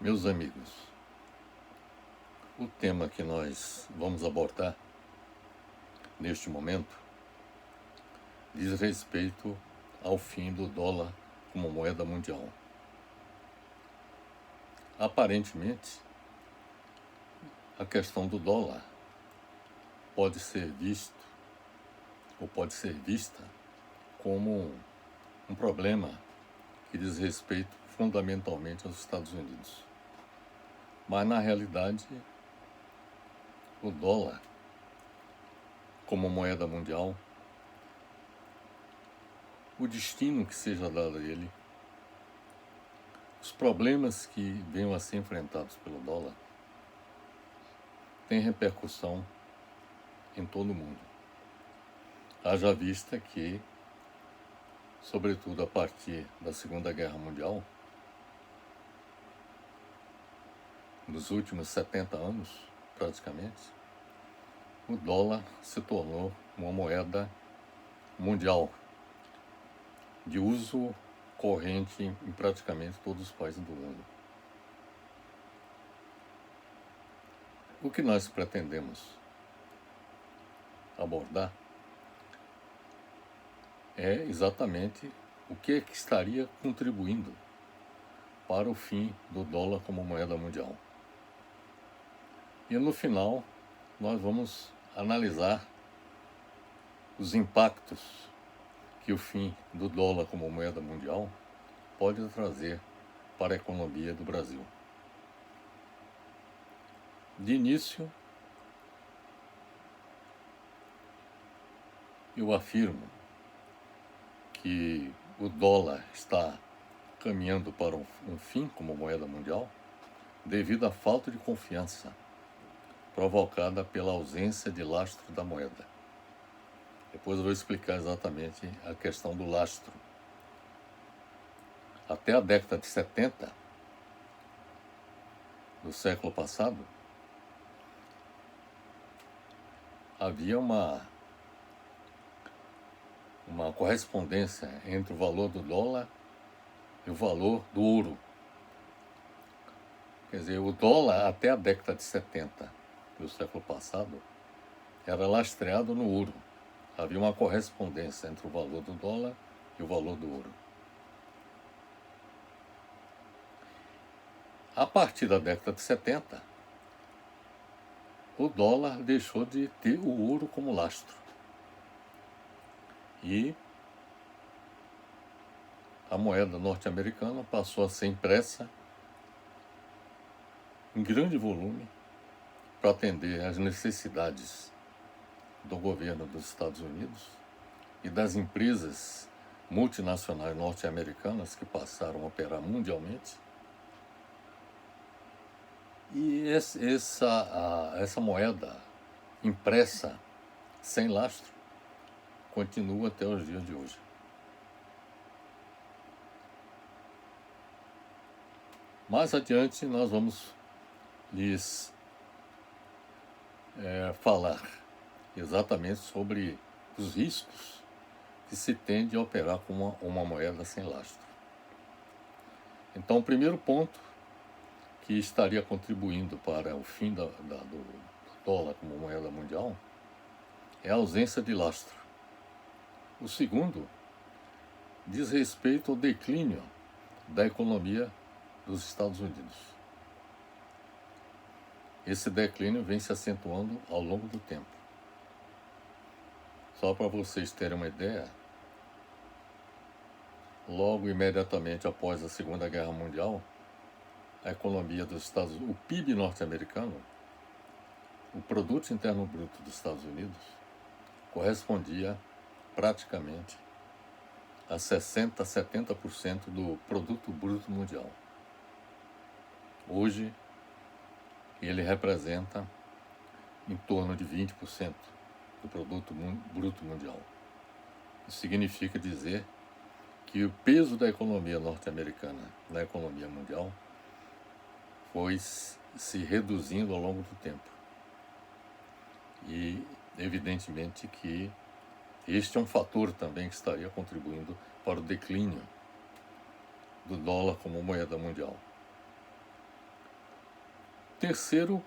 Meus amigos, o tema que nós vamos abordar neste momento diz respeito ao fim do dólar como moeda mundial. Aparentemente, a questão do dólar pode ser visto ou pode ser vista como um problema que diz respeito fundamentalmente aos Estados Unidos. Mas, na realidade, o dólar, como moeda mundial, o destino que seja dado a ele, os problemas que venham a ser enfrentados pelo dólar, têm repercussão em todo o mundo. Haja vista que, sobretudo a partir da Segunda Guerra Mundial, nos últimos 70 anos, praticamente, o dólar se tornou uma moeda mundial, de uso corrente em praticamente todos os países do mundo. O que nós pretendemos abordar é exatamente o que estaria contribuindo para o fim do dólar como moeda mundial. E no final, nós vamos analisar os impactos que o fim do dólar como moeda mundial pode trazer para a economia do Brasil. De início, eu afirmo que o dólar está caminhando para um fim como moeda mundial devido à falta de confiança provocada pela ausência de lastro da moeda. Depois eu vou explicar exatamente a questão do lastro. Até a década de 70 do século passado, havia uma correspondência entre o valor do dólar e o valor do ouro. Quer dizer, o dólar até a década de 70 do século passado era lastreado no ouro. Havia uma correspondência entre o valor do dólar e o valor do ouro. A partir da década de 70, o dólar deixou de ter o ouro como lastro. E a moeda norte-americana passou a ser impressa em grande volume para atender às necessidades do governo dos Estados Unidos e das empresas multinacionais norte-americanas que passaram a operar mundialmente. E essa moeda impressa sem lastro continua até os dias de hoje. Mais adiante nós vamos lhes falar exatamente sobre os riscos que se tem de operar com uma moeda sem lastro. Então, o primeiro ponto que estaria contribuindo para o fim do dólar como moeda mundial é a ausência de lastro. O segundo diz respeito ao declínio da economia dos Estados Unidos. Esse declínio vem se acentuando ao longo do tempo. Só para vocês terem uma ideia, logo imediatamente após a Segunda Guerra Mundial, a economia dos Estados Unidos, o PIB norte-americano, o Produto Interno Bruto dos Estados Unidos, correspondia praticamente a 60% a 70% do Produto Bruto Mundial. Hoje, ele representa em torno de 20% do Produto Bruto Mundial. Isso significa dizer que o peso da economia norte-americana na economia mundial foi se reduzindo ao longo do tempo. E, evidentemente, que este é um fator também que estaria contribuindo para o declínio do dólar como moeda mundial. terceiro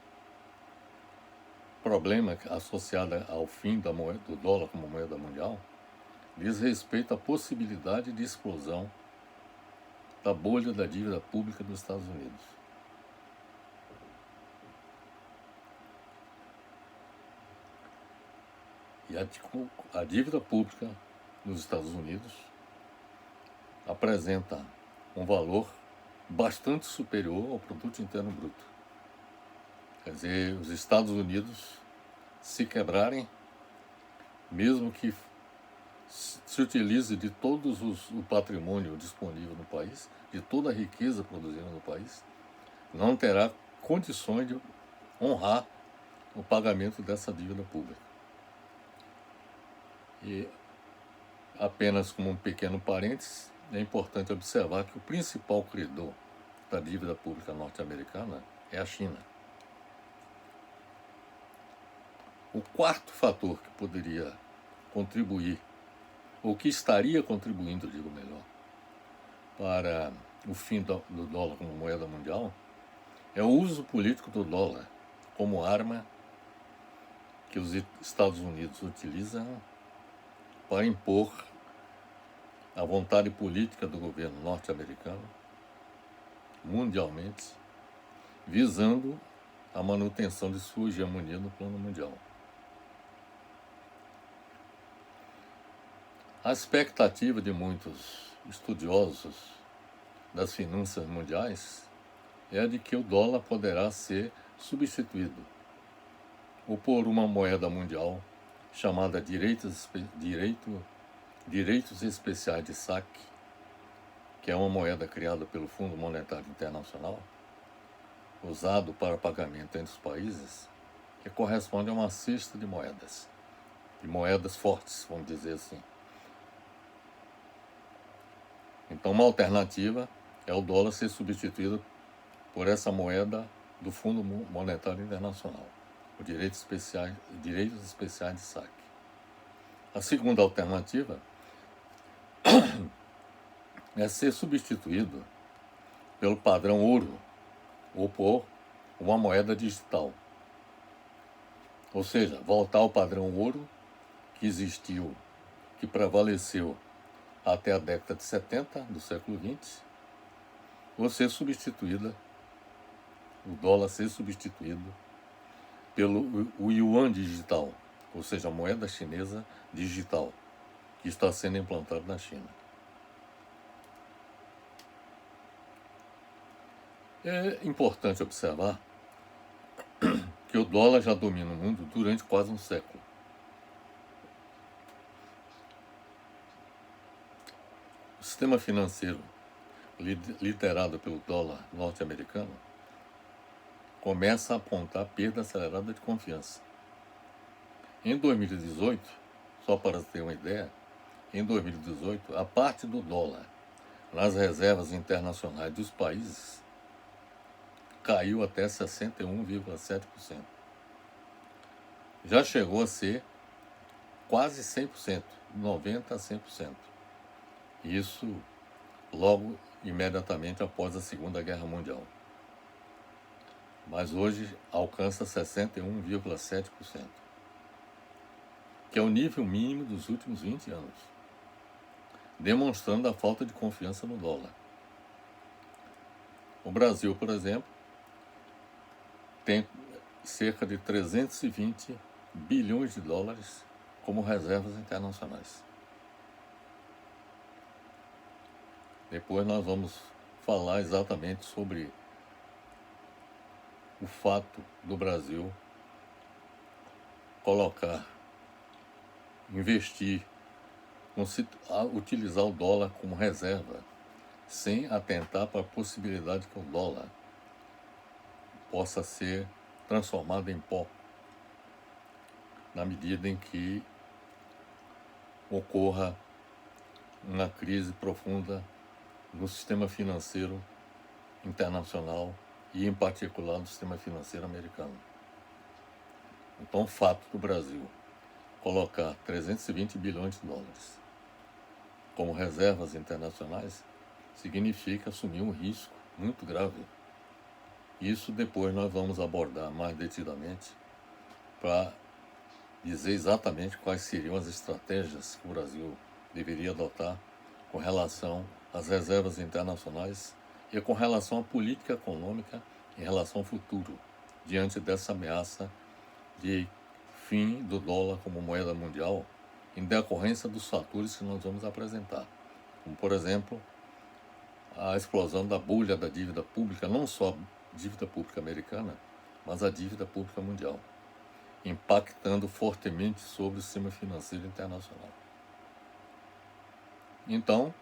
problema associado ao fim do dólar como moeda mundial diz respeito à possibilidade de explosão da bolha da dívida pública dos Estados Unidos. E a dívida pública nos Estados Unidos apresenta um valor bastante superior ao produto interno bruto. Quer dizer, os Estados Unidos, se quebrarem, mesmo que se utilize de todos o patrimônio disponível no país, de toda a riqueza produzida no país, não terá condições de honrar o pagamento dessa dívida pública. E apenas como um pequeno parênteses, é importante observar que o principal credor da dívida pública norte-americana é a China. O quarto fator que poderia contribuir, ou que estaria contribuindo, digo melhor, para o fim do dólar como moeda mundial, é o uso político do dólar como arma que os Estados Unidos utilizam para impor a vontade política do governo norte-americano mundialmente, visando a manutenção de sua hegemonia no plano mundial. A expectativa de muitos estudiosos das finanças mundiais é a de que o dólar poderá ser substituído ou por uma moeda mundial chamada direitos especiais de saque, que é uma moeda criada pelo Fundo Monetário Internacional, usado para pagamento entre os países, que corresponde a uma cesta de moedas fortes, vamos dizer assim. Então, uma alternativa é o dólar ser substituído por essa moeda do Fundo Monetário Internacional, o direitos especiais de saque. A segunda alternativa é ser substituído pelo padrão ouro ou por uma moeda digital. Ou seja, voltar ao padrão ouro que existiu, que prevaleceu até a década de 70 do século XX, ou ser substituída, o dólar ser substituído pelo o yuan digital, ou seja, a moeda chinesa digital, que está sendo implantada na China. É importante observar que o dólar já domina o mundo durante quase um século. O sistema financeiro, liderado pelo dólar norte-americano, começa a apontar perda acelerada de confiança. Em 2018, só para ter uma ideia, em 2018, a parte do dólar nas reservas internacionais dos países caiu até 61,7%. Já chegou a ser quase 100%, 90% a 100%. Isso logo, imediatamente após a Segunda Guerra Mundial. Mas hoje alcança 61,7%, que é o nível mínimo dos últimos 20 anos, demonstrando a falta de confiança no dólar. O Brasil, por exemplo, tem cerca de 320 bilhões de dólares como reservas internacionais. Depois nós vamos falar exatamente sobre o fato do Brasil investir, utilizar o dólar como reserva, sem atentar para a possibilidade que o dólar possa ser transformado em pó, na medida em que ocorra uma crise profunda no sistema financeiro internacional e, em particular, no sistema financeiro americano. Então, o fato do Brasil colocar 320 bilhões de dólares como reservas internacionais significa assumir um risco muito grave Isso depois nós vamos abordar mais detidamente para dizer exatamente quais seriam as estratégias que o Brasil deveria adotar com relação às reservas internacionais e com relação à política econômica em relação ao futuro, diante dessa ameaça de fim do dólar como moeda mundial, em decorrência dos fatores que nós vamos apresentar, como, por exemplo, a explosão da bolha da dívida pública, não só a dívida pública americana, mas a dívida pública mundial, impactando fortemente sobre o sistema financeiro internacional. Então,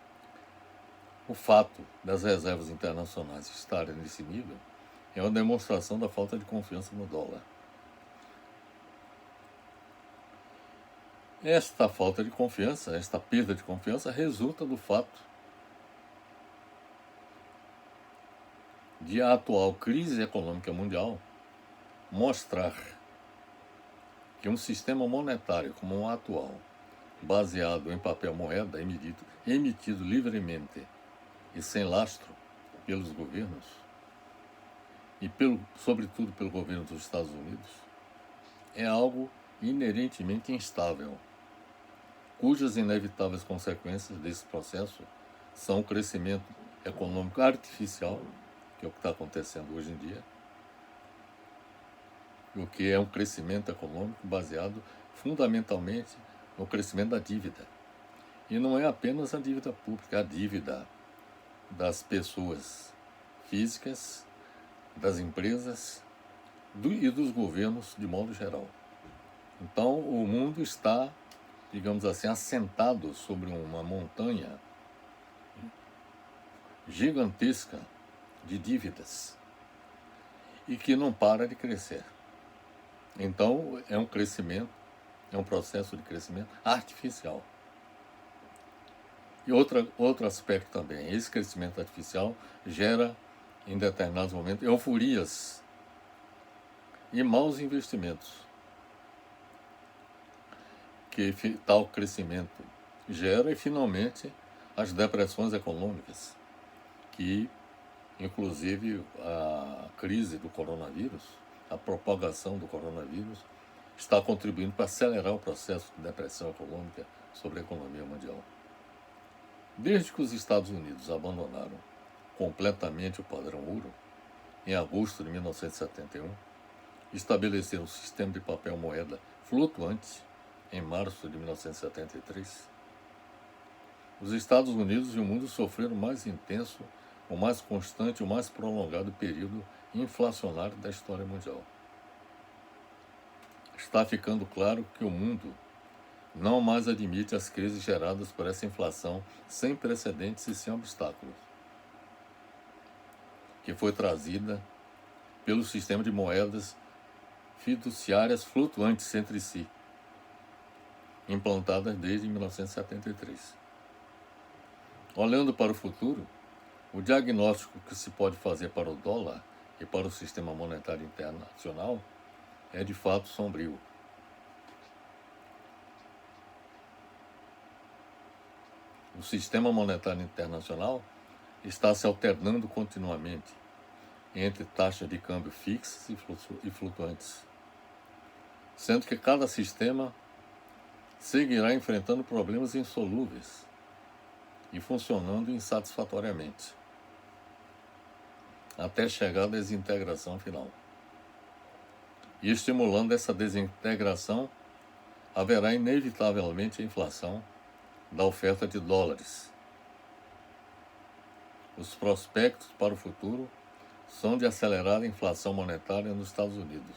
o fato das reservas internacionais estarem nesse nível é uma demonstração da falta de confiança no dólar. Esta falta de confiança, esta perda de confiança, resulta do fato de a atual crise econômica mundial mostrar que um sistema monetário como o atual, baseado em papel moeda emitido livremente e sem lastro pelos governos, e sobretudo pelo governo dos Estados Unidos, é algo inerentemente instável, cujas inevitáveis consequências desse processo são o crescimento econômico artificial, que é o que está acontecendo hoje em dia, o que é um crescimento econômico baseado fundamentalmente no crescimento da dívida. E não é apenas a dívida pública, a dívida das pessoas físicas, das empresas e dos governos de modo geral. Então, o mundo está, digamos assim, assentado sobre uma montanha gigantesca de dívidas e que não para de crescer. Então, é um crescimento, é um processo de crescimento artificial. E outro aspecto também, esse crescimento artificial gera, em determinados momentos, euforias e maus investimentos, que tal crescimento gera, e finalmente as depressões econômicas, que inclusive a crise do coronavírus, a propagação do coronavírus, está contribuindo para acelerar o processo de depressão econômica sobre a economia mundial. Desde que os Estados Unidos abandonaram completamente o padrão ouro, em agosto de 1971, estabeleceram um sistema de papel moeda flutuante em março de 1973, os Estados Unidos e o mundo sofreram o mais intenso, o mais constante, o mais prolongado período inflacionário da história mundial. Está ficando claro que o mundo não mais admite as crises geradas por essa inflação sem precedentes e sem obstáculos, que foi trazida pelo sistema de moedas fiduciárias flutuantes entre si, implantadas desde 1973. Olhando para o futuro, o diagnóstico que se pode fazer para o dólar e para o sistema monetário internacional é de fato sombrio. O sistema monetário internacional está se alternando continuamente entre taxas de câmbio fixas e flutuantes, sendo que cada sistema seguirá enfrentando problemas insolúveis e funcionando insatisfatoriamente, até chegar à desintegração final. E estimulando essa desintegração, haverá inevitavelmente a inflação da oferta de dólares. Os prospectos para o futuro são de acelerar a inflação monetária nos Estados Unidos,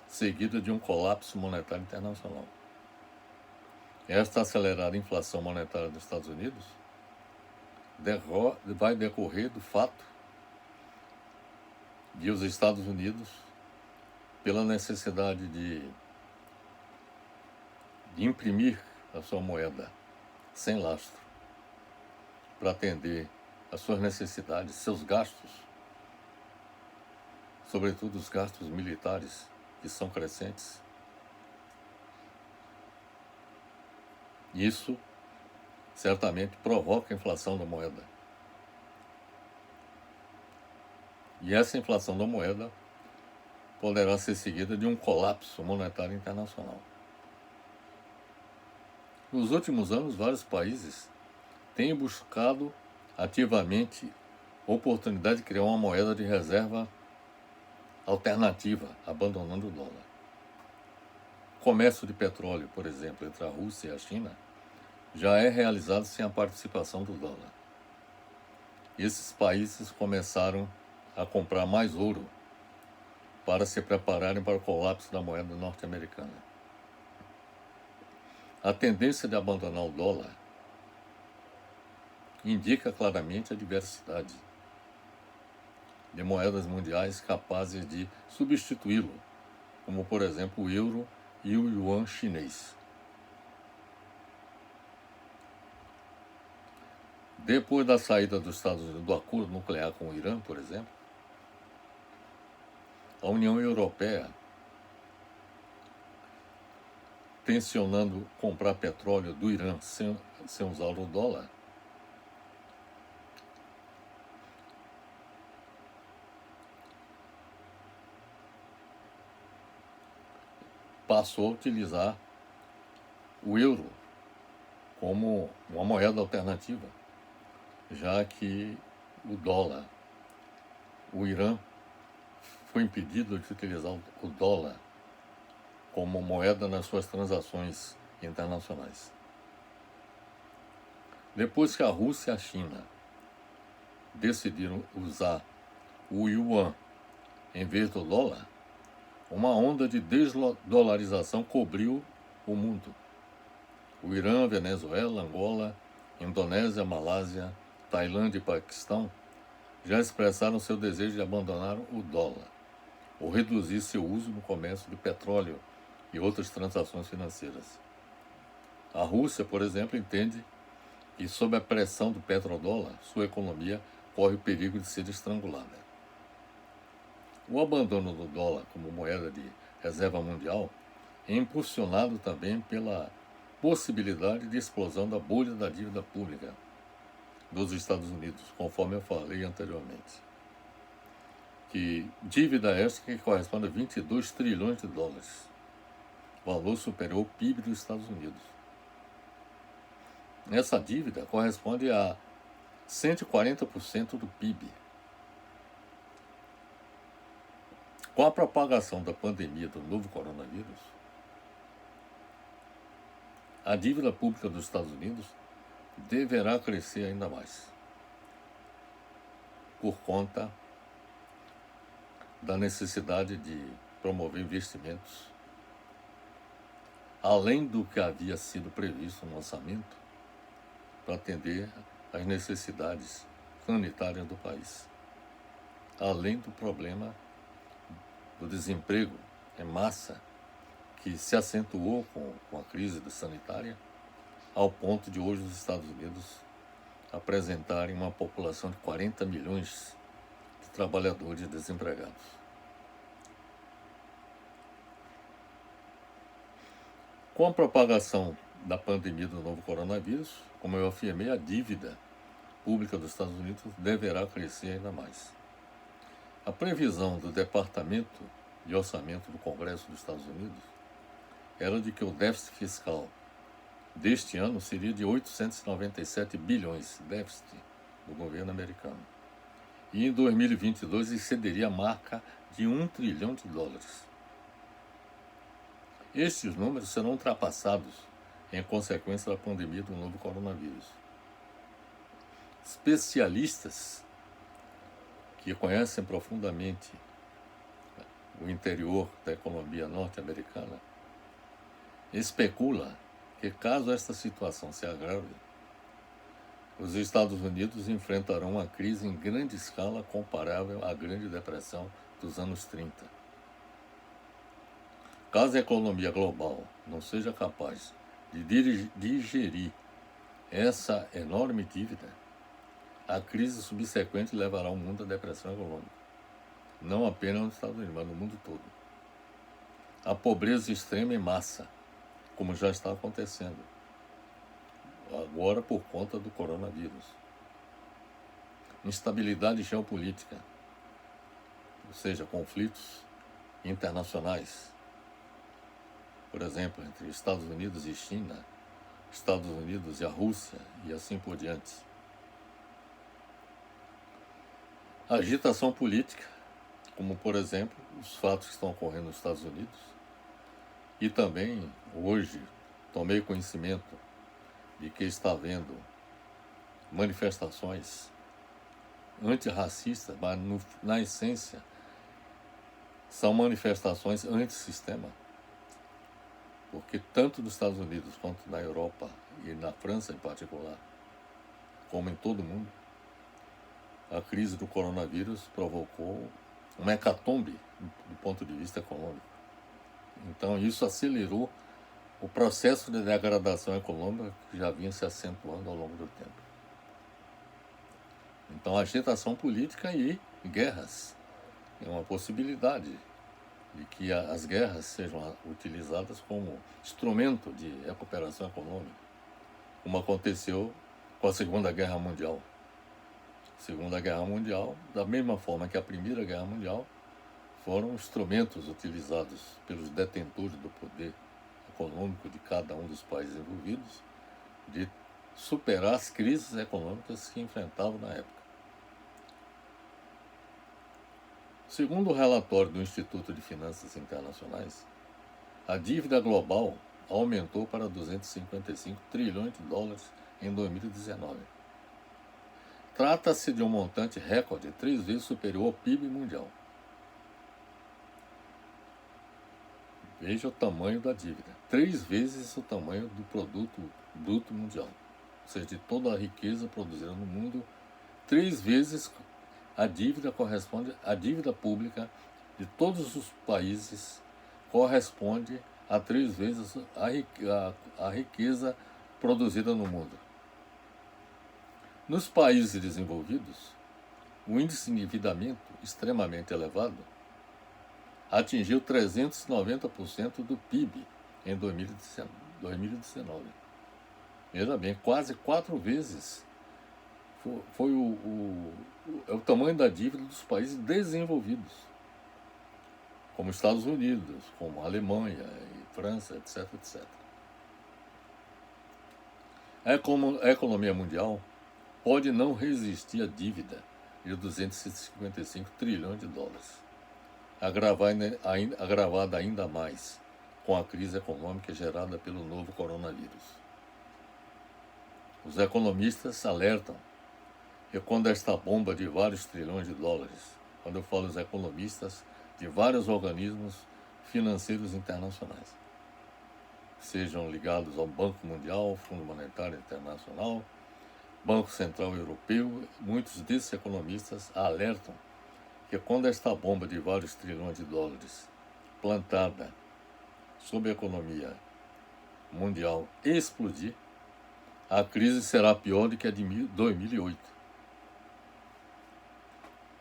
seguida de um colapso monetário internacional. Esta acelerada inflação monetária dos Estados Unidos vai decorrer do fato de os Estados Unidos, pela necessidade de imprimir a sua moeda sem lastro para atender às suas necessidades, seus gastos, sobretudo os gastos militares, que são crescentes. Isso certamente provoca a inflação da moeda. E essa inflação da moeda poderá ser seguida de um colapso monetário internacional. Nos últimos anos, vários países têm buscado ativamente a oportunidade de criar uma moeda de reserva alternativa, abandonando o dólar. O comércio de petróleo, por exemplo, entre a Rússia e a China, já é realizado sem a participação do dólar. Esses países começaram a comprar mais ouro para se prepararem para o colapso da moeda norte-americana. A tendência de abandonar o dólar indica claramente a diversidade de moedas mundiais capazes de substituí-lo, como por exemplo o euro e o yuan chinês. Depois da saída dos Estados Unidos do acordo nuclear com o Irã, por exemplo, a União Europeia, tensionando comprar petróleo do Irã sem usar o dólar, passou a utilizar o euro como uma moeda alternativa, já que o dólar, o Irã foi impedido de utilizar o dólar como moeda nas suas transações internacionais. Depois que a Rússia e a China decidiram usar o yuan em vez do dólar, uma onda de desdolarização cobriu o mundo. O Irã, Venezuela, Angola, Indonésia, Malásia, Tailândia e Paquistão já expressaram seu desejo de abandonar o dólar ou reduzir seu uso no comércio de petróleo e outras transações financeiras. A Rússia, por exemplo, entende que, sob a pressão do petrodólar, sua economia corre o perigo de ser estrangulada. O abandono do dólar como moeda de reserva mundial é impulsionado também pela possibilidade de explosão da bolha da dívida pública dos Estados Unidos, conforme eu falei anteriormente. Que dívida esta que corresponde a 22 trilhões de dólares, valor superior ao PIB dos Estados Unidos. Essa dívida corresponde a 140% do PIB. Com a propagação da pandemia do novo coronavírus, a dívida pública dos Estados Unidos deverá crescer ainda mais, por conta da necessidade de promover investimentos, além do que havia sido previsto no orçamento, para atender às necessidades sanitárias do país, além do problema do desemprego em massa, que se acentuou com a crise sanitária, ao ponto de hoje os Estados Unidos apresentarem uma população de 40 milhões de trabalhadores desempregados. Com a propagação da pandemia do novo coronavírus, como eu afirmei, a dívida pública dos Estados Unidos deverá crescer ainda mais. A previsão do Departamento de Orçamento do Congresso dos Estados Unidos era de que o déficit fiscal deste ano seria de 897 bilhões, déficit do governo americano. E em 2022 excederia a marca de 1 trilhão de dólares. Estes números serão ultrapassados em consequência da pandemia do novo coronavírus. Especialistas que conhecem profundamente o interior da economia norte-americana especulam que, caso esta situação se agrave, os Estados Unidos enfrentarão uma crise em grande escala comparável à Grande Depressão dos anos 30. Caso a economia global não seja capaz de digerir essa enorme dívida, a crise subsequente levará o mundo à depressão econômica, não apenas nos Estados Unidos, mas no mundo todo. A pobreza extrema em massa, como já está acontecendo, agora por conta do coronavírus. Instabilidade geopolítica, seja, conflitos internacionais, por exemplo, entre Estados Unidos e China, Estados Unidos e a Rússia, e assim por diante. A agitação política, como, por exemplo, os fatos que estão ocorrendo nos Estados Unidos, e também, hoje, tomei conhecimento de que está havendo manifestações antirracistas, mas na essência são manifestações antissistema, porque tanto nos Estados Unidos quanto na Europa e na França em particular, como em todo o mundo, a crise do coronavírus provocou uma hecatombe do ponto de vista econômico. Então isso acelerou o processo de degradação econômica que já vinha se acentuando ao longo do tempo. Então, agitação política e guerras é uma possibilidade de que as guerras sejam utilizadas como instrumento de recuperação econômica, como aconteceu com a Segunda Guerra Mundial. Segunda Guerra Mundial, da mesma forma que a Primeira Guerra Mundial, foram instrumentos utilizados pelos detentores do poder econômico de cada um dos países envolvidos de superar as crises econômicas que enfrentavam na época. Segundo o relatório do Instituto de Finanças Internacionais, a dívida global aumentou para 255 trilhões de dólares em 2019. Trata-se de um montante recorde 3 vezes superior ao PIB mundial. Veja o tamanho da dívida. 3 vezes o tamanho do produto bruto mundial. Ou seja, de toda a riqueza produzida no mundo, 3 vezes a dívida corresponde, a dívida pública de todos os países corresponde a 3 vezes a riqueza produzida no mundo. Nos países desenvolvidos, o índice de endividamento extremamente elevado atingiu 390% do PIB em 2019. Veja bem, quase 4 vezes foi o tamanho da dívida dos países desenvolvidos, como Estados Unidos, como Alemanha e França, etc, etc. A economia mundial pode não resistir à dívida de 255 trilhões de dólares, agravada ainda mais com a crise econômica gerada pelo novo coronavírus. Os economistas alertam que quando esta bomba de vários trilhões de dólares, quando eu falo os economistas de vários organismos financeiros internacionais, sejam ligados ao Banco Mundial, Fundo Monetário Internacional, Banco Central Europeu, muitos desses economistas alertam que quando esta bomba de vários trilhões de dólares plantada sobre a economia mundial explodir, a crise será pior do que a de 2008.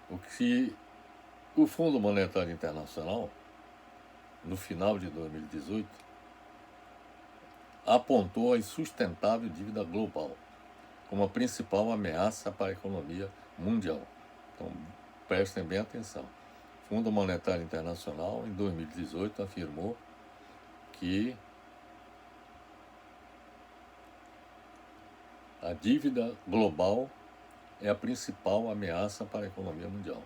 O que o Fundo Monetário Internacional, no final de 2018, apontou a insustentável dívida global como a principal ameaça para a economia mundial. Então, prestem bem atenção. O Fundo Monetário Internacional, em 2018, afirmou que a dívida global é a principal ameaça para a economia mundial.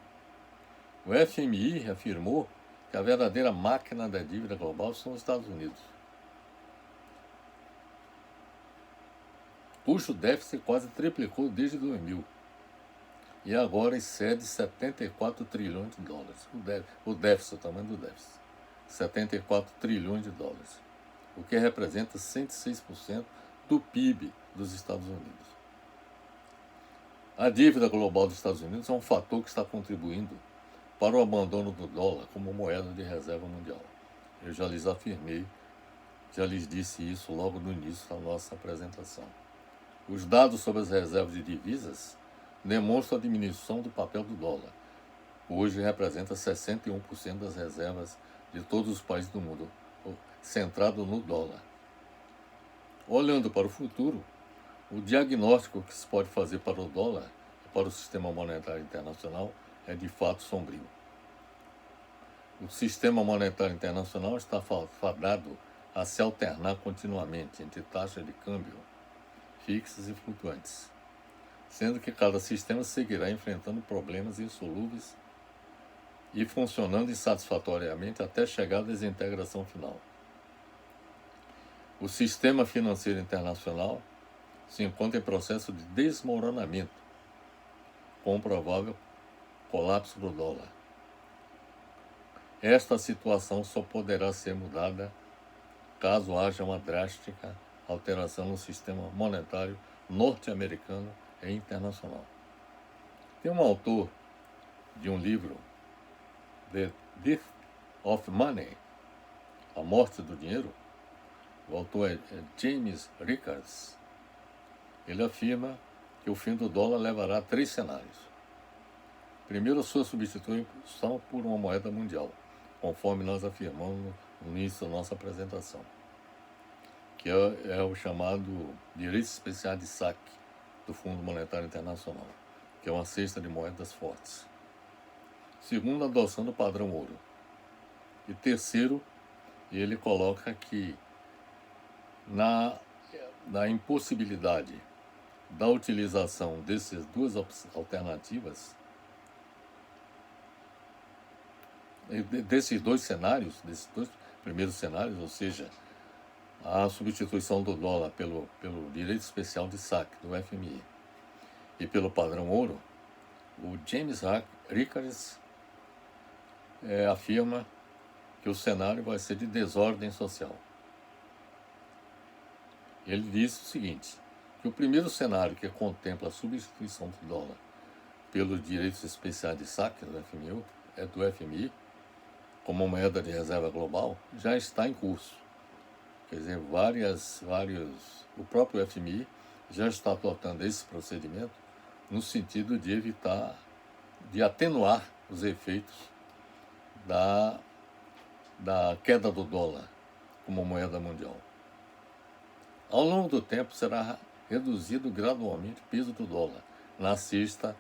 O FMI afirmou que a verdadeira máquina da dívida global são os Estados Unidos, cujo déficit quase triplicou desde 2000 e agora excede 74 trilhões de dólares. O déficit, o tamanho do déficit, 74 trilhões de dólares, o que representa 106% do PIB dos Estados Unidos. A dívida global dos Estados Unidos é um fator que está contribuindo para o abandono do dólar como moeda de reserva mundial. Eu já lhes afirmei, já lhes disse isso logo no início da nossa apresentação. Os dados sobre as reservas de divisas demonstram a diminuição do papel do dólar. Hoje representa 61% das reservas de todos os países do mundo, centrado no dólar. Olhando para o futuro, o diagnóstico que se pode fazer para o dólar e para o sistema monetário internacional é de fato sombrio. o sistema monetário internacional está fadado a se alternar continuamente entre taxas de câmbio fixas e flutuantes, sendo que cada sistema seguirá enfrentando problemas insolúveis e funcionando insatisfatoriamente até chegar à desintegração final. O sistema financeiro internacional se encontra em processo de desmoronamento, com o provável colapso do dólar. Esta situação só poderá ser mudada caso haja uma drástica alteração no sistema monetário norte-americano e internacional. Tem um autor de um livro, The Death of Money, A Morte do Dinheiro. O autor é James Rickards. Ele afirma que o fim do dólar levará a 3 cenários. Primeiro, sua substituição por uma moeda mundial, conforme nós afirmamos no início da nossa apresentação, que é o chamado direitos especiais de saque do Fundo Monetário Internacional, que é uma cesta de moedas fortes. Segundo, a adoção do padrão ouro. E terceiro, ele coloca que na impossibilidade da utilização dessas duas alternativas, desses dois cenários, desses dois primeiros cenários, ou seja, a substituição do dólar pelo direito especial de saque do FMI e pelo padrão ouro, o James Rickards afirma que o cenário vai ser de desordem social. Ele diz o seguinte, que o primeiro cenário, que contempla a substituição do dólar pelos direitos especiais de saque do FMI, como moeda de reserva global, já está em curso. Quer dizer, o próprio FMI já está adotando esse procedimento no sentido de evitar, de atenuar os efeitos da queda do dólar como moeda mundial. Ao longo do tempo será reduzido gradualmente o peso do dólar na cesta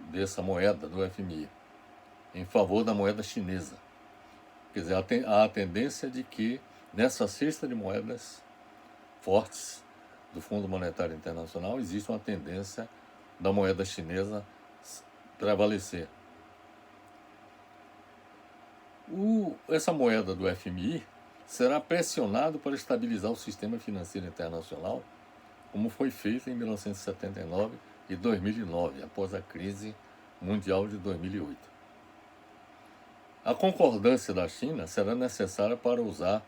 dessa moeda do FMI, em favor da moeda chinesa. Quer dizer, há a tendência de que nessa cesta de moedas fortes do Fundo Monetário Internacional existe uma tendência da moeda chinesa prevalecer. Essa moeda do FMI será pressionado para estabilizar o sistema financeiro internacional, como foi feito em 1979 e 2009, após a crise mundial de 2008. A concordância da China será necessária para usar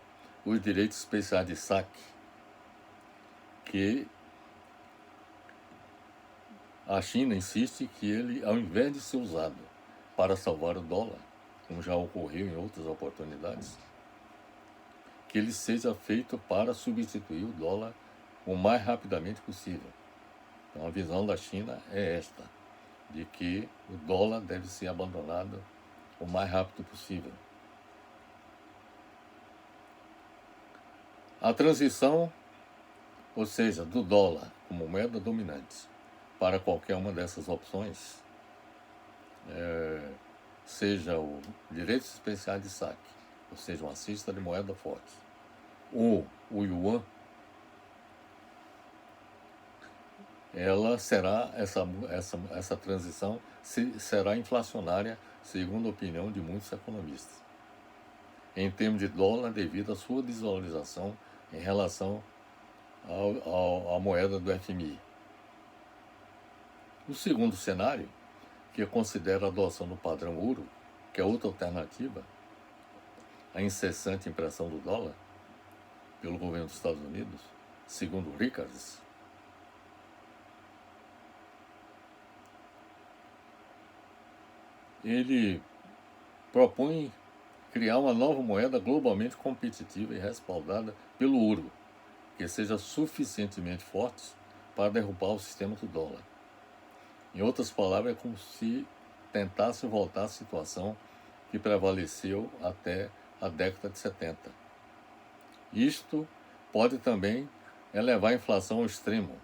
os direitos especiais de saque, que a China insiste que ele, ao invés de ser usado para salvar o dólar, como já ocorreu em outras oportunidades, que ele seja feito para substituir o dólar o mais rapidamente possível. Então a visão da China é esta, de que o dólar deve ser abandonado o mais rápido possível. A transição, ou seja, do dólar como moeda dominante para qualquer uma dessas opções, seja o direito especial de saque, ou seja, uma cesta de moeda forte, ou o yuan, ela será, essa transição será inflacionária, segundo a opinião de muitos economistas, em termos de dólar, devido à sua desvalorização em relação à moeda do FMI. O segundo cenário, que considera a adoção do padrão ouro, que é outra alternativa à incessante impressão do dólar pelo governo dos Estados Unidos, segundo Rickards, ele propõe criar uma nova moeda globalmente competitiva e respaldada pelo ouro, que seja suficientemente forte para derrubar o sistema do dólar. Em outras palavras, é como se tentasse voltar à situação que prevaleceu até a década de 70. Isto pode também elevar a inflação ao extremo,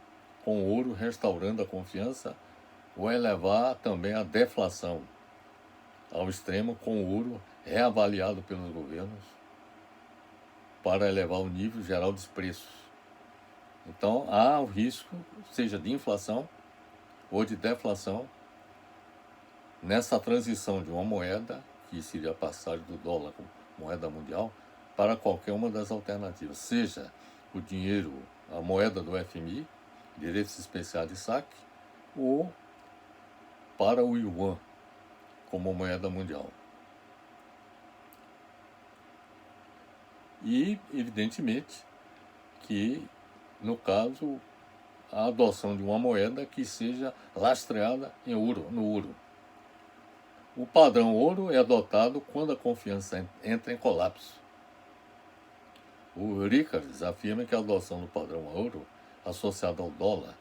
com o ouro restaurando a confiança, ou elevar também a deflação, ao extremo com o ouro reavaliado pelos governos para elevar o nível geral dos preços. Então há o risco, seja de inflação ou de deflação, nessa transição de uma moeda, que seria a passagem do dólar como moeda mundial, para qualquer uma das alternativas, seja o dinheiro, a moeda do FMI, direitos especiais de saque, ou para o yuan como moeda mundial. E, evidentemente, que, no caso, a adoção de uma moeda que seja lastreada em ouro, no ouro. O padrão ouro é adotado quando a confiança entra em colapso. O Rickards afirma que a adoção do padrão ouro, associado ao dólar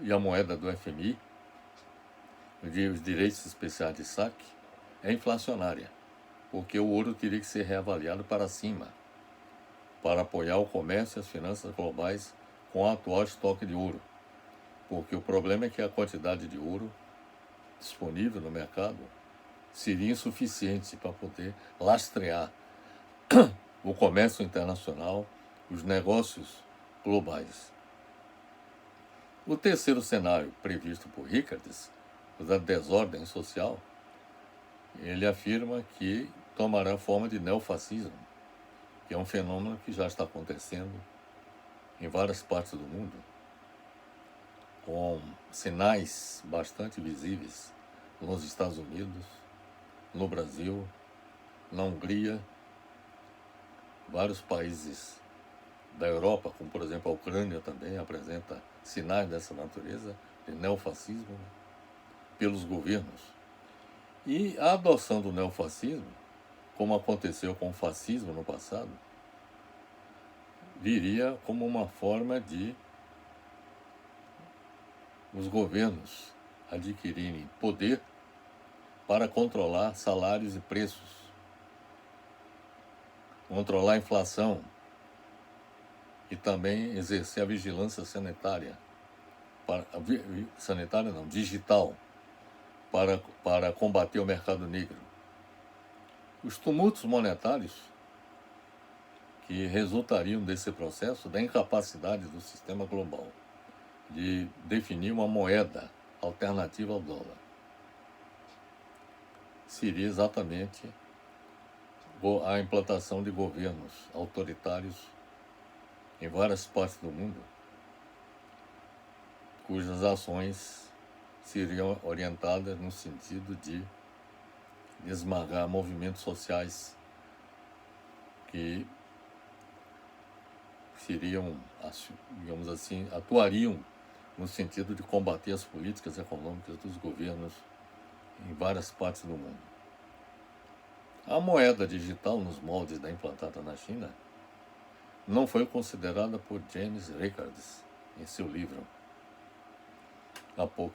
e à moeda do FMI, os direitos especiais de saque, é inflacionária, porque o ouro teria que ser reavaliado para cima, para apoiar o comércio e as finanças globais com o atual estoque de ouro. Porque o problema é que a quantidade de ouro disponível no mercado seria insuficiente para poder lastrear o comércio internacional, os negócios globais. O terceiro cenário previsto por Rickards, o da desordem social, ele afirma que tomará forma de neofascismo, que é um fenômeno que já está acontecendo em várias partes do mundo, com sinais bastante visíveis nos Estados Unidos, no Brasil, na Hungria, vários países da Europa, como por exemplo a Ucrânia também apresenta sinais dessa natureza, de neofascismo, pelos governos. E a adoção do neofascismo, como aconteceu com o fascismo no passado, viria como uma forma de os governos adquirirem poder para controlar salários e preços, controlar a inflação e também exercer a vigilância sanitária, digital, para combater o mercado negro. Os tumultos monetários que resultariam desse processo da incapacidade do sistema global de definir uma moeda alternativa ao dólar seria exatamente a implantação de governos autoritários em várias partes do mundo, cujas ações seriam orientadas no sentido de esmagar movimentos sociais que seriam, digamos assim, atuariam no sentido de combater as políticas econômicas dos governos em várias partes do mundo. A moeda digital, nos moldes da implantada na China, não foi considerada por James Rickards em seu livro,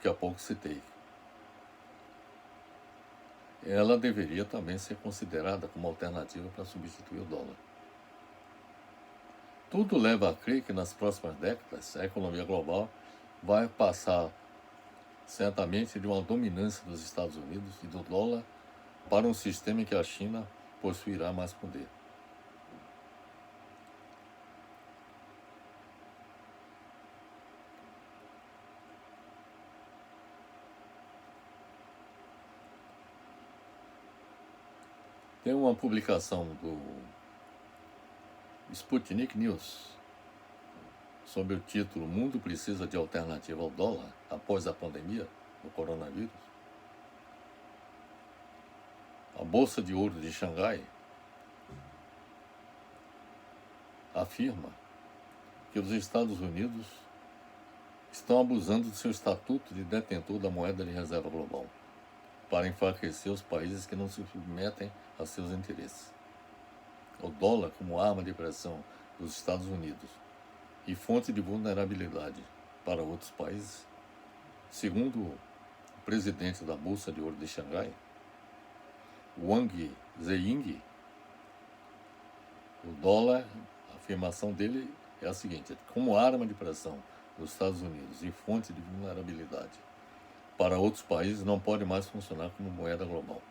que há pouco citei. Ela deveria também ser considerada como alternativa para substituir o dólar. Tudo leva a crer que nas próximas décadas a economia global vai passar certamente de uma dominância dos Estados Unidos e do dólar para um sistema em que a China possuirá mais poder. Tem uma publicação do Sputnik News sob o título "O mundo precisa de alternativa ao dólar após a pandemia do coronavírus". A Bolsa de Ouro de Xangai afirma que os Estados Unidos estão abusando do seu estatuto de detentor da moeda de reserva global para enfraquecer os países que não se submetem a seus interesses. O dólar como arma de pressão dos Estados Unidos e fonte de vulnerabilidade para outros países, segundo o presidente da Bolsa de Ouro de Xangai, Wang Ziying, o dólar, a afirmação dele é a seguinte: como arma de pressão dos Estados Unidos e fonte de vulnerabilidade para outros países não pode mais funcionar como moeda global.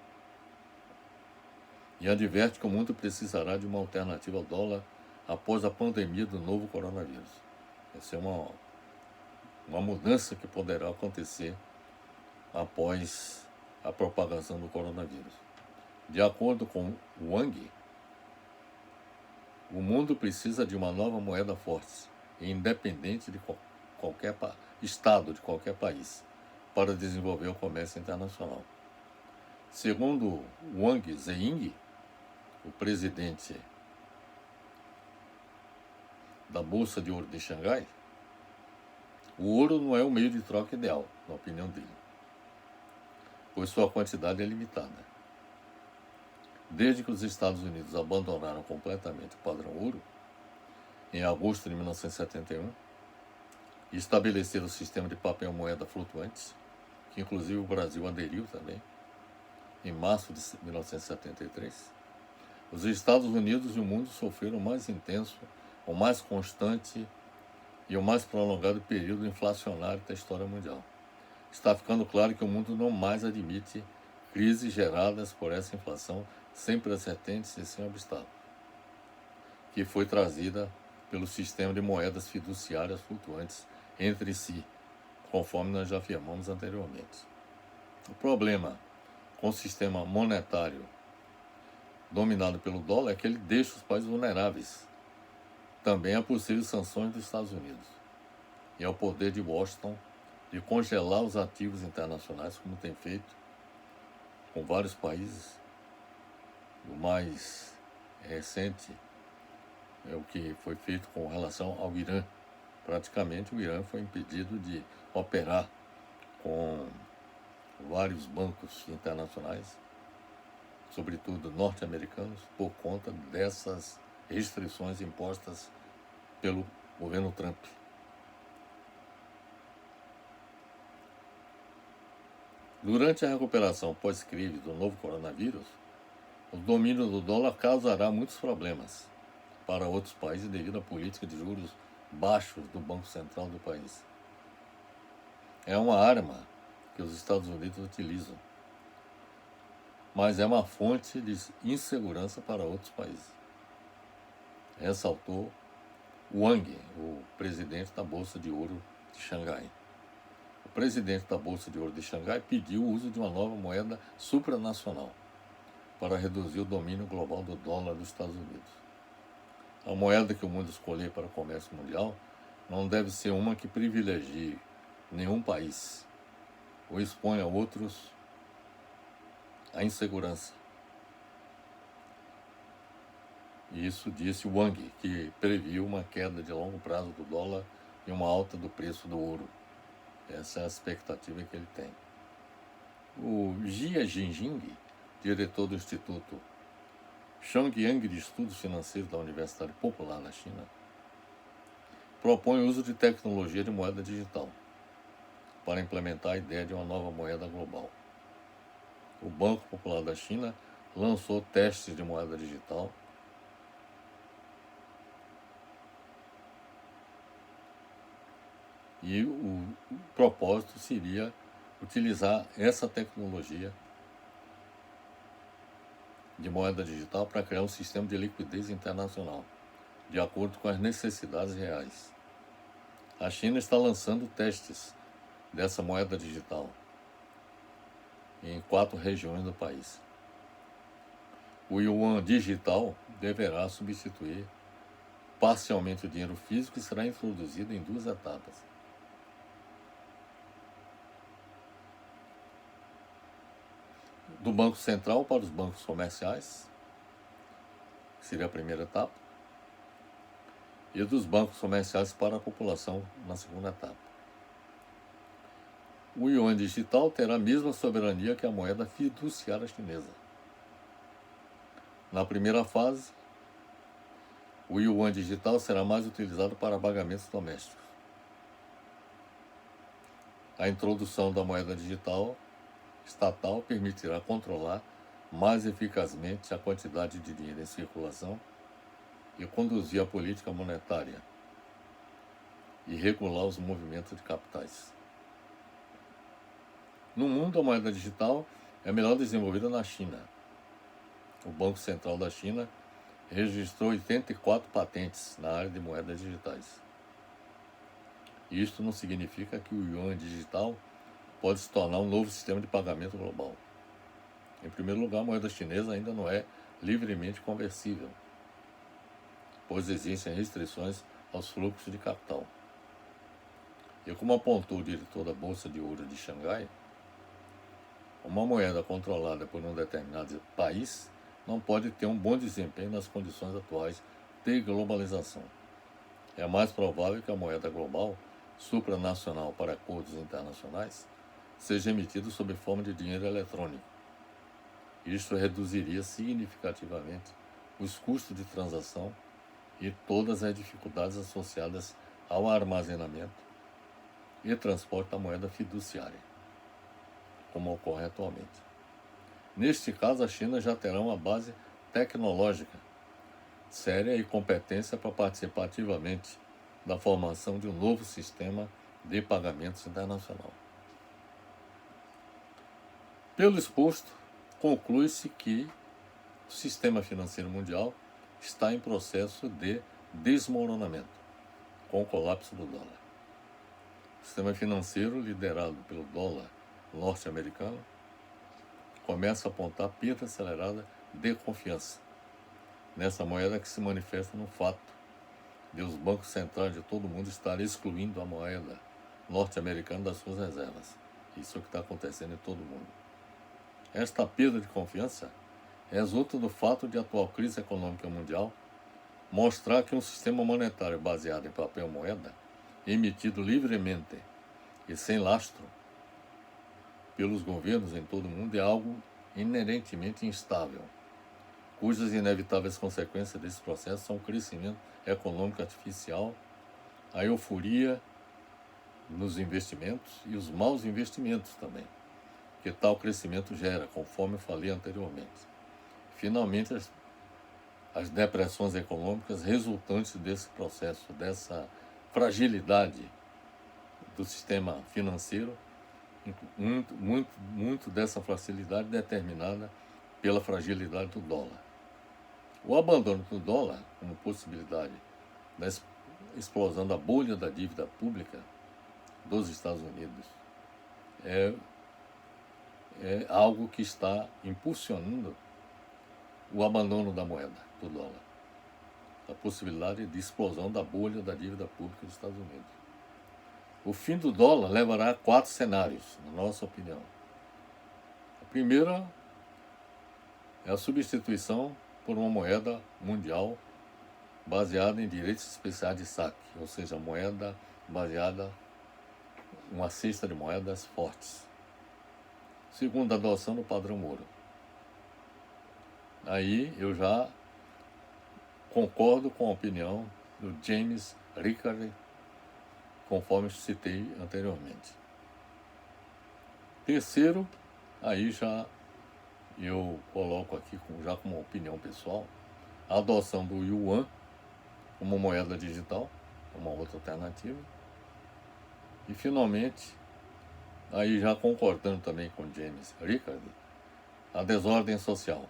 E adverte que o mundo precisará de uma alternativa ao dólar após a pandemia do novo coronavírus. Essa é uma mudança que poderá acontecer após a propagação do coronavírus. De acordo com Wang, o mundo precisa de uma nova moeda forte e independente de qualquer estado de qualquer país para desenvolver o comércio internacional. Segundo Wang Ziying, o presidente da Bolsa de Ouro de Xangai, o ouro não é o meio de troca ideal, na opinião dele, pois sua quantidade é limitada. Desde que os Estados Unidos abandonaram completamente o padrão ouro, em agosto de 1971, e estabeleceram o sistema de papel-moeda flutuantes, que inclusive o Brasil aderiu também, em março de 1973, os Estados Unidos e o mundo sofreram o mais intenso, o mais constante e o mais prolongado período inflacionário da história mundial. Está ficando claro que o mundo não mais admite crises geradas por essa inflação sem precedentes e sem obstáculos, que foi trazida pelo sistema de moedas fiduciárias flutuantes entre si, conforme nós já afirmamos anteriormente. O problema com o sistema monetário dominado pelo dólar é que ele deixa os países vulneráveis também a possíveis sanções dos Estados Unidos e ao poder de Washington de congelar os ativos internacionais, como tem feito com vários países. O mais recente é o que foi feito com relação ao Irã. Praticamente o Irã foi impedido de operar com vários bancos internacionais, sobretudo norte-americanos, por conta dessas restrições impostas pelo governo Trump. Durante a recuperação pós-crise do novo coronavírus, o domínio do dólar causará muitos problemas para outros países devido à política de juros baixos do Banco Central do país. É uma arma que os Estados Unidos utilizam, mas é uma fonte de insegurança para outros países, ressaltou Wang, o presidente da Bolsa de Ouro de Xangai. O presidente da Bolsa de Ouro de Xangai pediu o uso de uma nova moeda supranacional para reduzir o domínio global do dólar dos Estados Unidos. A moeda que o mundo escolher para o comércio mundial não deve ser uma que privilegie nenhum país ou exponha outros à insegurança. Isso disse Wang, que previu uma queda de longo prazo do dólar e uma alta do preço do ouro. Essa é a expectativa que ele tem. O Jia Jinjing, diretor do Instituto Shangyang de Estudos Financeiros da Universidade Popular na China, propõe o uso de tecnologia de moeda digital para implementar a ideia de uma nova moeda global. O Banco Popular da China lançou testes de moeda digital e o propósito seria utilizar essa tecnologia de moeda digital para criar um sistema de liquidez internacional, de acordo com as necessidades reais. A China está lançando testes dessa moeda digital em 4 regiões do país. O yuan digital deverá substituir parcialmente o dinheiro físico e será introduzido em 2 etapas. Do Banco Central para os bancos comerciais, seria a primeira etapa, e dos bancos comerciais para a população na segunda etapa. O yuan digital terá a mesma soberania que a moeda fiduciária chinesa. Na primeira fase, o yuan digital será mais utilizado para pagamentos domésticos. A introdução da moeda digital estatal permitirá controlar mais eficazmente a quantidade de dinheiro em circulação e conduzir a política monetária e regular os movimentos de capitais. No mundo, a moeda digital é melhor desenvolvida na China. O Banco Central da China registrou 84 patentes na área de moedas digitais. Isto não significa que o yuan digital pode se tornar um novo sistema de pagamento global. Em primeiro lugar, a moeda chinesa ainda não é livremente conversível, pois existem restrições aos fluxos de capital. E como apontou o diretor da Bolsa de Ouro de Xangai, uma moeda controlada por um determinado país não pode ter um bom desempenho nas condições atuais de globalização. É mais provável que a moeda global, supranacional para acordos internacionais, seja emitida sob forma de dinheiro eletrônico. Isto reduziria significativamente os custos de transação e todas as dificuldades associadas ao armazenamento e transporte da moeda fiduciária, como ocorre atualmente. Neste caso, a China já terá uma base tecnológica séria e competência para participar ativamente da formação de um novo sistema de pagamentos internacional. Pelo exposto, conclui-se que o sistema financeiro mundial está em processo de desmoronamento, com o colapso do dólar. O sistema financeiro, liderado pelo dólar norte-americano, começa a apontar perda acelerada de confiança nessa moeda, que se manifesta no fato de os bancos centrais de todo o mundo estarem excluindo a moeda norte-americana das suas reservas. Isso é o que está acontecendo em todo o mundo. Esta perda de confiança resulta do fato de a atual crise econômica mundial mostrar que um sistema monetário baseado em papel moeda, emitido livremente e sem lastro pelos governos em todo o mundo, é algo inerentemente instável, cujas inevitáveis consequências desse processo são o crescimento econômico artificial, a euforia nos investimentos e os maus investimentos também, que tal crescimento gera, conforme eu falei anteriormente. Finalmente, as depressões econômicas resultantes desse processo, dessa fragilidade do sistema financeiro, muito dessa fragilidade determinada pela fragilidade do dólar. O abandono do dólar como possibilidade da explosão da bolha da dívida pública dos Estados Unidos é algo que está impulsionando o abandono da moeda, do dólar. A possibilidade de explosão da bolha da dívida pública dos Estados Unidos. O fim do dólar levará a 4 cenários, na nossa opinião. A primeira é a substituição por uma moeda mundial baseada em direitos especiais de saque, ou seja, moeda baseada em uma cesta de moedas fortes. Segundo, a adoção do padrão ouro. Aí eu já concordo com a opinião do James Rickards, conforme citei anteriormente. Terceiro, aí já eu coloco aqui já como opinião pessoal, a adoção do yuan como moeda digital, uma outra alternativa. E finalmente, aí já concordando também com James Rickards, a desordem social.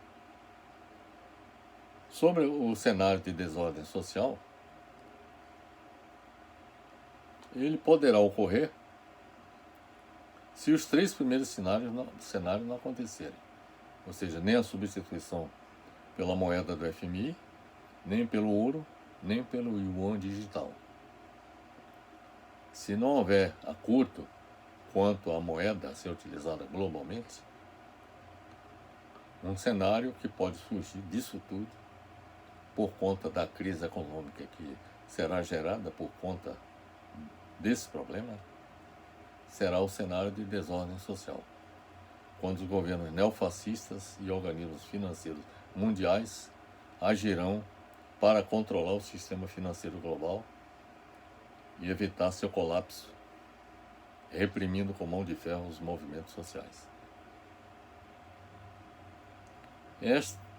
Sobre o cenário de desordem social, ele poderá ocorrer se os 3 primeiros cenários não acontecerem. Ou seja, nem a substituição pela moeda do FMI, nem pelo ouro, nem pelo yuan digital. Se não houver acordo quanto à moeda a ser utilizada globalmente, um cenário que pode surgir disso tudo, por conta da crise econômica que será gerada por conta desse problema, será o cenário de desordem social, quando os governos neofascistas e organismos financeiros mundiais agirão para controlar o sistema financeiro global e evitar seu colapso, reprimindo com mão de ferro os movimentos sociais.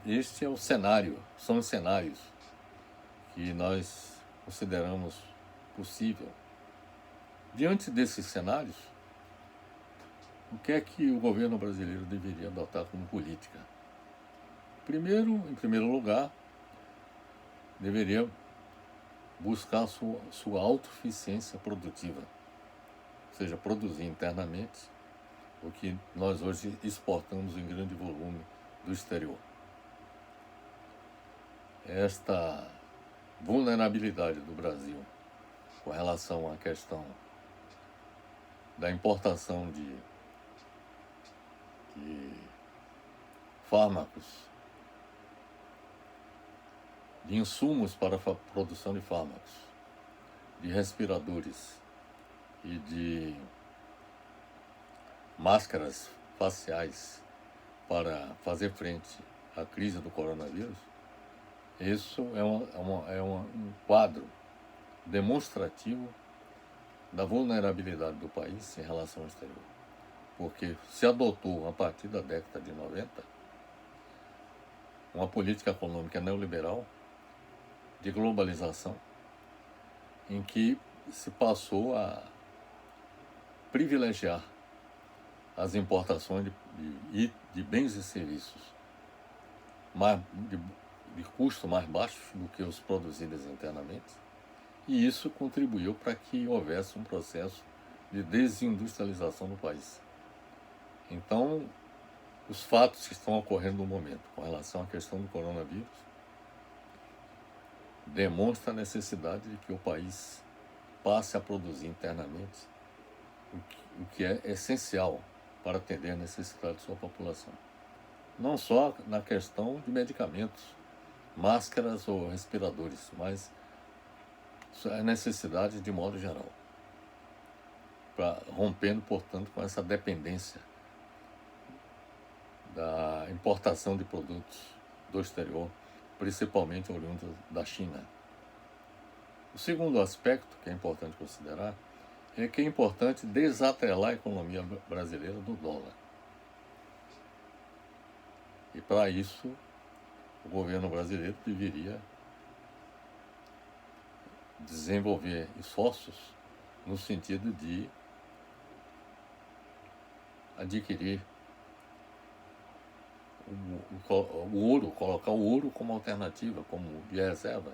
Este é o cenário, são os cenários que nós consideramos possível. Diante desses cenários, o que é que o governo brasileiro deveria adotar como política? Primeiro, em primeiro lugar, deveria buscar sua autossuficiência produtiva, ou seja, produzir internamente o que nós hoje exportamos em grande volume do exterior. Esta vulnerabilidade do Brasil com relação à questão da importação de fármacos, de insumos para a produção de fármacos, de respiradores e de máscaras faciais para fazer frente à crise do coronavírus, isso é um quadro demonstrativo da vulnerabilidade do país em relação ao exterior. Porque se adotou, a partir da década de 90, uma política econômica neoliberal de globalização, em que se passou a privilegiar as importações de bens e serviços de custo mais baixo do que os produzidos internamente, e isso contribuiu para que houvesse um processo de desindustrialização no país. Então, os fatos que estão ocorrendo no momento com relação à questão do coronavírus demonstra a necessidade de que o país passe a produzir internamente o que é essencial para atender a necessidade de sua população. Não só na questão de medicamentos, máscaras ou respiradores, mas a necessidade de modo geral, rompendo, portanto, com essa dependência da importação de produtos do exterior, principalmente oriundos da China. O segundo aspecto que é importante considerar é que é importante desatrelar a economia brasileira do dólar. E para isso, o governo brasileiro deveria desenvolver esforços no sentido de adquirir o ouro, colocar o ouro como alternativa, como de reserva,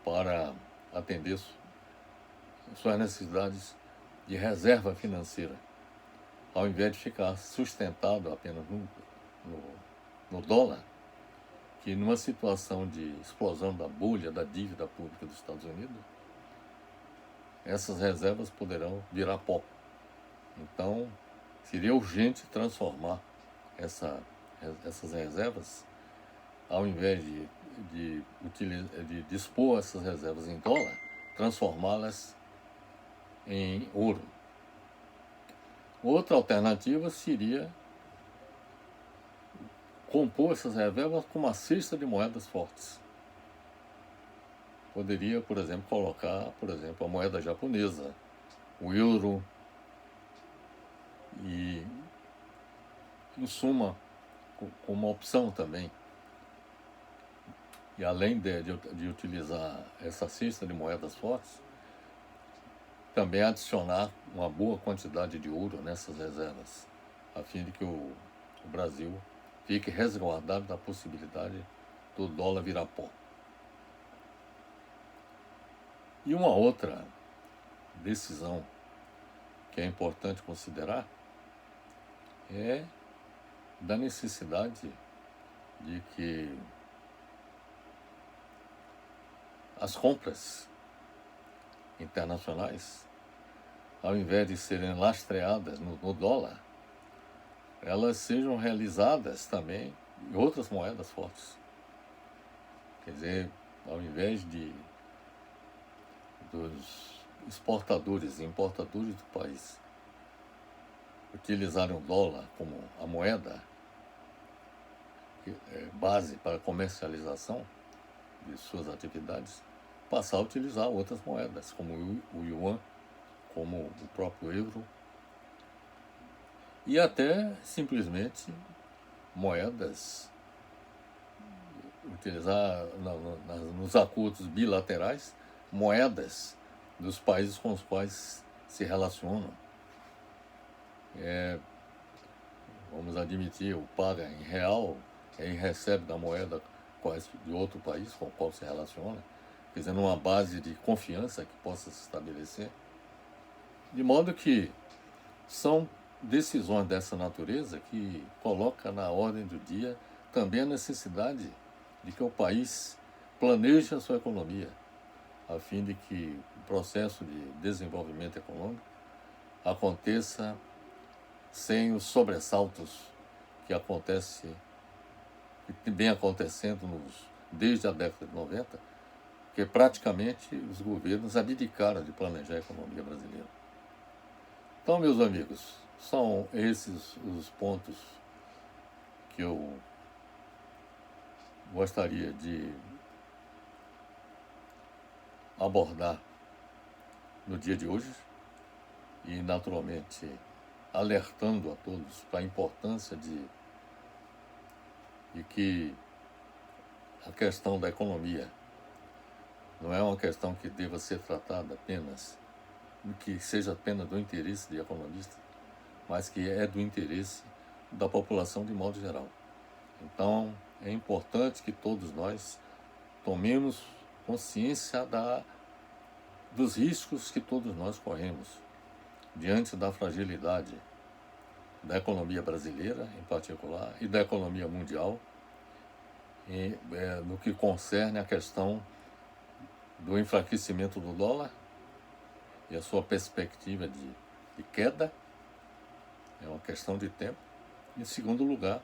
para atender suas necessidades de reserva financeira, ao invés de ficar sustentado apenas no dólar, que numa situação de explosão da bolha da dívida pública dos Estados Unidos, essas reservas poderão virar pó. Então, seria urgente transformar essas reservas, ao invés de dispor essas reservas em dólar, transformá-las em ouro. Outra alternativa seria compor essas reservas com uma cesta de moedas fortes. Poderia, por exemplo, colocar, a moeda japonesa, o euro e, em suma, como opção também. E além de utilizar essa cesta de moedas fortes, também adicionar uma boa quantidade de ouro nessas reservas, a fim de que o Brasil fique resguardado da possibilidade do dólar virar pó. E uma outra decisão que é importante considerar é da necessidade de que as compras internacionais, ao invés de serem lastreadas no dólar, elas sejam realizadas também em outras moedas fortes. Quer dizer, ao invés dos exportadores e importadores do país utilizarem o dólar como a moeda base para comercialização de suas atividades, passar a utilizar outras moedas, como o yuan, como o próprio euro, e até simplesmente moedas, utilizar nos acordos bilaterais moedas dos países com os quais se relacionam. vamos admitir, o paga em real e recebe da moeda de outro país com o qual se relaciona, quer dizer, numa base de confiança que possa se estabelecer, de modo que são decisões dessa natureza que coloca na ordem do dia também a necessidade de que o país planeje a sua economia, a fim de que o processo de desenvolvimento econômico aconteça sem os sobressaltos que vem acontecendo desde a década de 90, que praticamente os governos abdicaram de planejar a economia brasileira. Então, meus amigos, são esses os pontos que eu gostaria de abordar no dia de hoje e, naturalmente, alertando a todos para a importância de que a questão da economia não é uma questão que deva ser tratada apenas, que seja apenas do interesse de economistas, mas que é do interesse da população de modo geral. Então, é importante que todos nós tomemos consciência dos riscos que todos nós corremos diante da fragilidade da economia brasileira, em particular, e da economia mundial, no que concerne a questão do enfraquecimento do dólar e a sua perspectiva de queda, é uma questão de tempo. Em segundo lugar,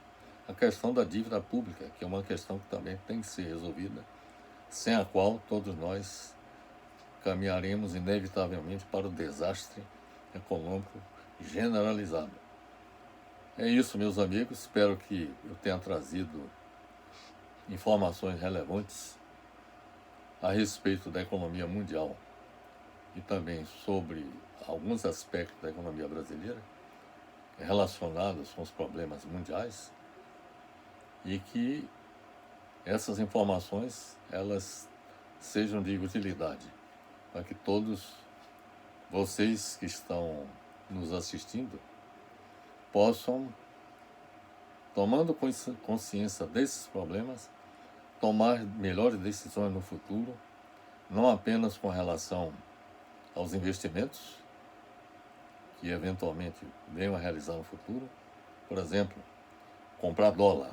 a questão da dívida pública, que é uma questão que também tem que ser resolvida, sem a qual todos nós caminharemos inevitavelmente para o desastre econômico generalizado. É isso, meus amigos. Espero que eu tenha trazido informações relevantes a respeito da economia mundial e também sobre alguns aspectos da economia brasileira relacionados com os problemas mundiais, e que essas informações elas sejam de utilidade para que todos vocês que estão nos assistindo possam, tomando consciência desses problemas, tomar melhores decisões no futuro, não apenas com relação aos investimentos que eventualmente venham a realizar no futuro. Por exemplo, comprar dólar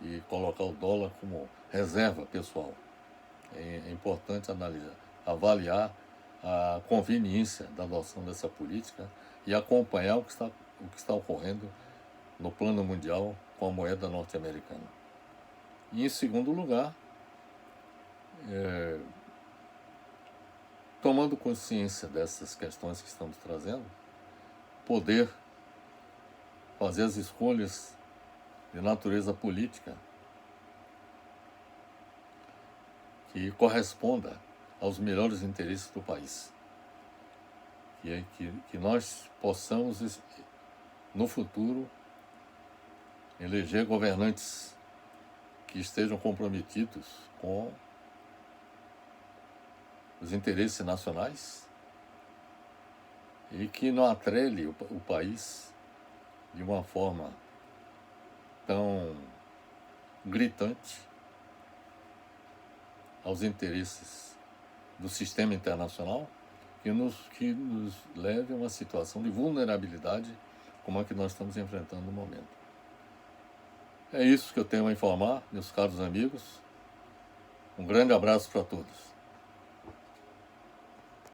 e colocar o dólar como reserva pessoal. É importante avaliar a conveniência da adoção dessa política e acompanhar o que está ocorrendo no plano mundial com a moeda norte-americana. E, em segundo lugar, tomando consciência dessas questões que estamos trazendo, poder fazer as escolhas de natureza política que corresponda aos melhores interesses do país. Que nós possamos, no futuro, eleger governantes que estejam comprometidos com os interesses nacionais e que não atrele o país de uma forma tão gritante aos interesses do sistema internacional, que nos leve a uma situação de vulnerabilidade como a que nós estamos enfrentando no momento. É isso que eu tenho a informar, meus caros amigos. Um grande abraço para todos.